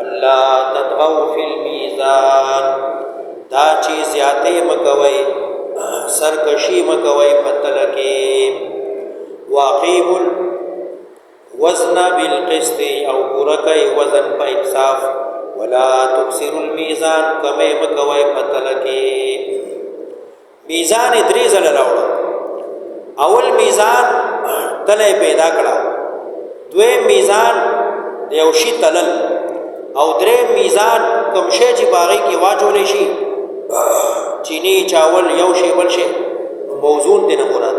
الله تطغوا فی المیزان دا چې زیاتې مکوي سرکشي مکوي پتل کې واقیموا الوزن بالقسط او پورکای وزن په انصاف ولا تكسروا الميزان کمه مکوي پتل کې میزان درې ځله راوړو اول میزان تله پیدا کړه دویم میزان یو شی تلل او دریم میزان کوم شی چې باغی کې واچول شي چینی چاول یو شی بل شی موزون دي نه مراد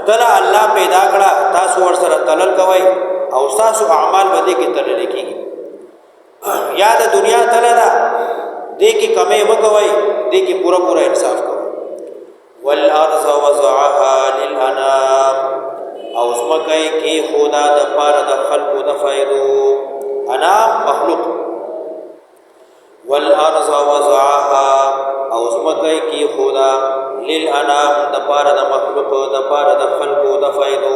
تله الله پیدا کړه تاسو ور سره تلل کوي او تاسو اعمال باندې کې تلل کېږي یا د دنیا تله دا دې کې کمې مکوي دې کې پورا پورا انصاف کوي والارض وضعها للانام او زمکه کې خدا د پاره د خلقو د فائدو انام مخلوق والارض وضعها او زمکه کې خدا للانام د پاره د مخلوق د پاره د خلقو د فائدو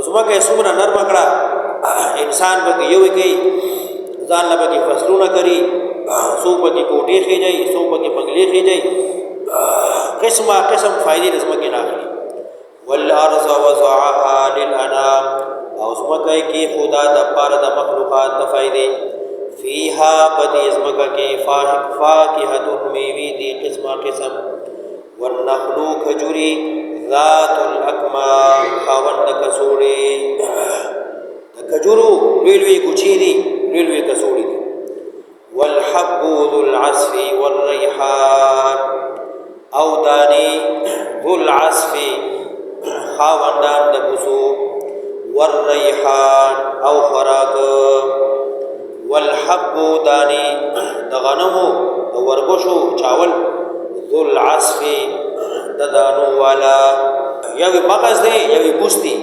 زمکه څومره نرم کړه انسان به یو کوي ځان له به فصلونه کوي سو په کې کوټې خېږي سو په کې بنگلې خېږي قسمه قسم فائدې زمکه نه اخلي والارض وضعها للانام او زمکه کې خدا د پاره د مخلوقات د فائدې فيها بدی زمکه کې فاکهه میوه دي قسمه قسم والنخل کجوري ذات الاكمام خاوند کسوړي د کجورو ویلوي کوچيري ویلوي کسوړي دي والحب ذو العصف والريحان او داني ذو العصف خاوندان د بوسو والريحان او خراق والحب داني د غنمو د وربشو چاول ذو العصف د دانو والا یوی مغز دی یوی بوس دی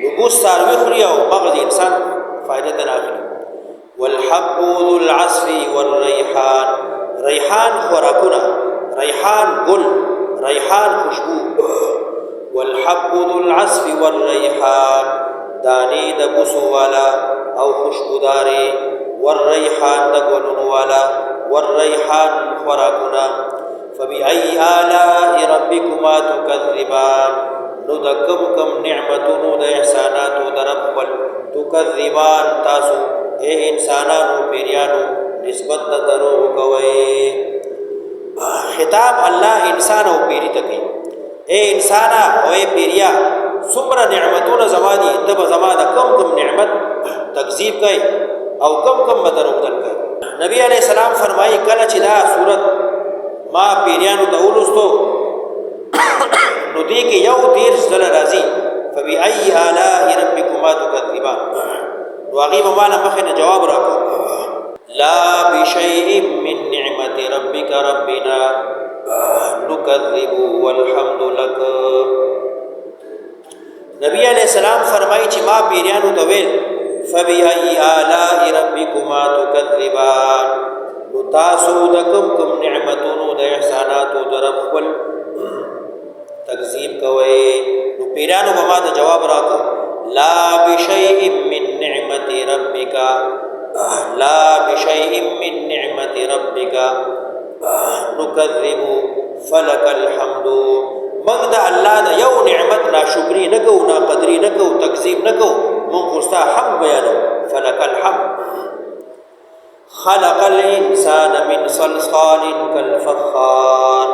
نو بوس ساروی خوري او مغز انسان فائدہ نه اخلي والحب ذو العصف والريحان ريحان خوراکونه ريحان گل ريحان خوشبو والحب ذو العصف والريحان دانی د بوسو والا او خوشبوداري والريحان د گلونو والا والريحان خوراکونه فبأي آلاء ربكما تكذبان نو د کم نعمتونو د احساناتو د رب خپل تکذبان تاسو اے انسانانو پیریانو نسبت د دروغ کوي خطاب الله انسان او پیری ته کوي اے انسان او اے پیریا څومره نعمتونه زما دي ته به زما د کم نعمت تکذیب کوي او کم دروغ کوي نبی علیہ السلام فرمایي کله چې دا صورت ما پیریانو ته ولستو نو دې کې یو دیر زله راځي فبأي آلاء ربكما تكذبان نو هغه مالا مخنه جواب راکړه لا بشيء من نعمت ربك ربنا نكذب والحمد لك نبی علیہ السلام فرمایي چې ما پیریانو ته ویل فبأي آلاء ربكما تكذبان نو تاسو د کوم نعمتونو د احساناتو د رب خپل تکذیب کوي نو پیرانو به ما ته جواب راکړه لا بشيء من نعمت ربك لا بشيء من نعمت ربك نكذب فلك الحمد موږ د الله د یو نعمت ناشکری نه کوو ناقدری نه کوو تکذیب نه کوو موږ خو حمد بیانو فلك الحمد خلق الانسان من صلصال كالفخار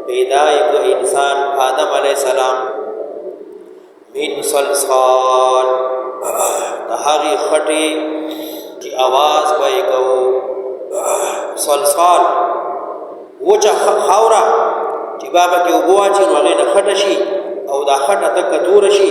پیدایک انسان آدم علیہ السلام من صلصال دهغی خطی کی آواز بائی کو صلصال وچا خاورا چی بابا کی اوبوا چی نو غین خطشی او دا خط تک تور شي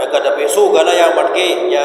لکه د پیسو غلا یا مټکي یا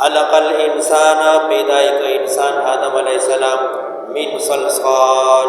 خلق الانسان پیدای ک انسان آدم علیہ السلام من صلصال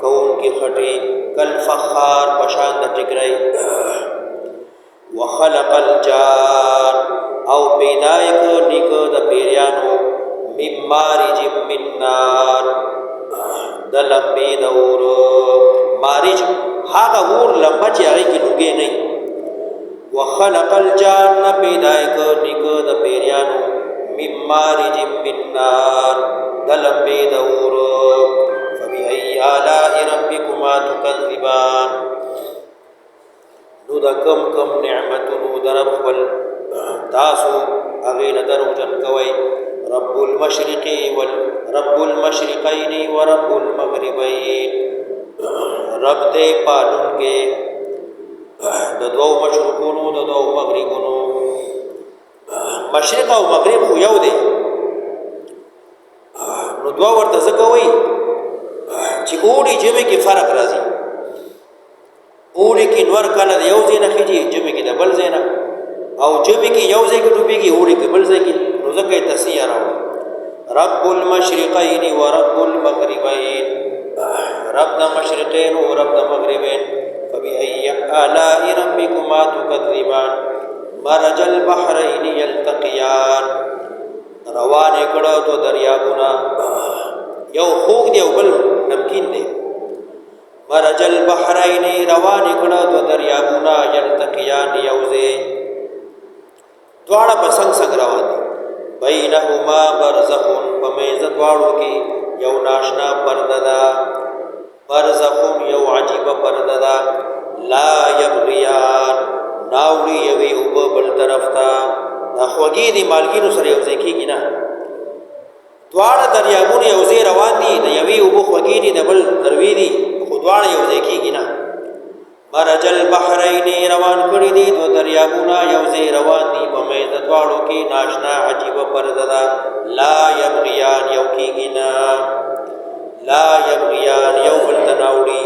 کون کی خټي کل فخار پشان د ټکرای وخلق الجان او پیدای ک نیکو د پیریانو من مارج من نار د لمبې دور مارج هغه ور لمبه چې هغه کې لوګي نه وخلق الجان پیدا نک د پیریانو من مارج من نار دلمبے دور فبأي آلاء ربكما تكذبان نو د کم نعمتونو در خپل تاسو اغه نه درو جن کوي رب المشرقين ورب المغربين رب دې پالون کې د دوو مشرقونو د دوو مغربونو مشرق او مغرب خو یو دی نو دوه ورته ځکه وایي چې اوړي جمع کې فرق راځي اوړي کې نور کله د یو ځای نه خېږي جمع کې د بل ځای نه او جمع کې یو ځای کې ډوبېږي اوړي کې بل ځای کې نو ځکه یې تصحیح راوړي رب المشرقين ورب المغربين رب د مشرقین او رب د مغربین فبأي آلاء ربكما تكذبان مرج البحرين يلتقيان روان کړه تو دریابونه یو خوږ دی او بل نمکین دی مرج البحرين روان کړه تو دریابونه يلتقيان یوزه دواړه پسنګ څنګه روان دي بینهما برزخ فمیز دواړو کې یو ناشنا پرده ده برزخ یو عجیب پرده ده لا یبغیان ناوړي یوې اوبه بل طرف ته دا خوږې دي مالګینو سره یو ځای کېږي نه دواړه دریابونه یو ځای روان دي د یوې اوبه خوږې دي د بل دروي دي خو دواړه یو ځای کېږي نه مرج البحرین روان کړي دي دو دریابونه یو ځای روان دي په میز دواړو کې ناشنا عجیب پرده ده لا یبغیان یو کېږي نه لا یبغیان یو بل ته ناوړي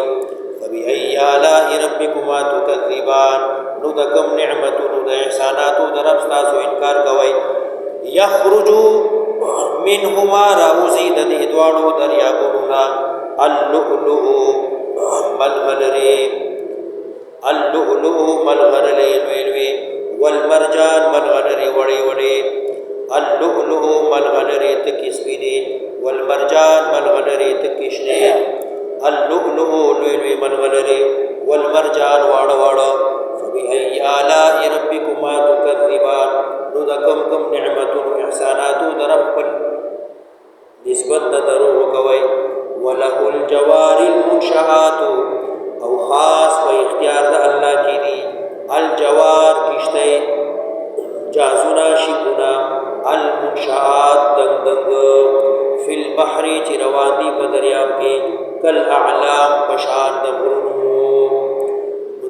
فبأي آلاء ربكما تكذبان نو د کوم نعمتونو د احساناتو د رب تاسو انکار کوئ یخرج منهما راوزی د دې دواړو دریابونو نه اللؤلؤ ملغلرې لوی والمرجان ملغلرې وړې وړې اللؤلؤ ملغلرې تکې سپینې والمرجان ملغلرې تکې شنې اللؤلؤ لوی ملغلرې والمرجان واړه واړه فبأي آلاء ربكما تكذبان نو د کوم نعمتونو احساناتو در رب نسبت درو کوي وله الجوار المنشآت او خاص په اختیار د الله کې دي الجوار کشته جازونا شکونا المنشآت دنگ فی البحر چې روان دي په دریاب کې کل اعلام پشان د غرونو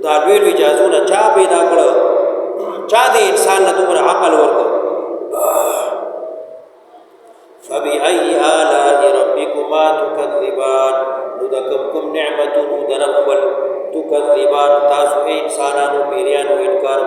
دا ویلو جازونا چا پیدا کړو چا دې انسان له دومره عقل ورکړ فبأي آلاء ربكما تكذبان نو د کوم نعمتونو درخول تكذبان تاسو انسانانو پیریانو انکار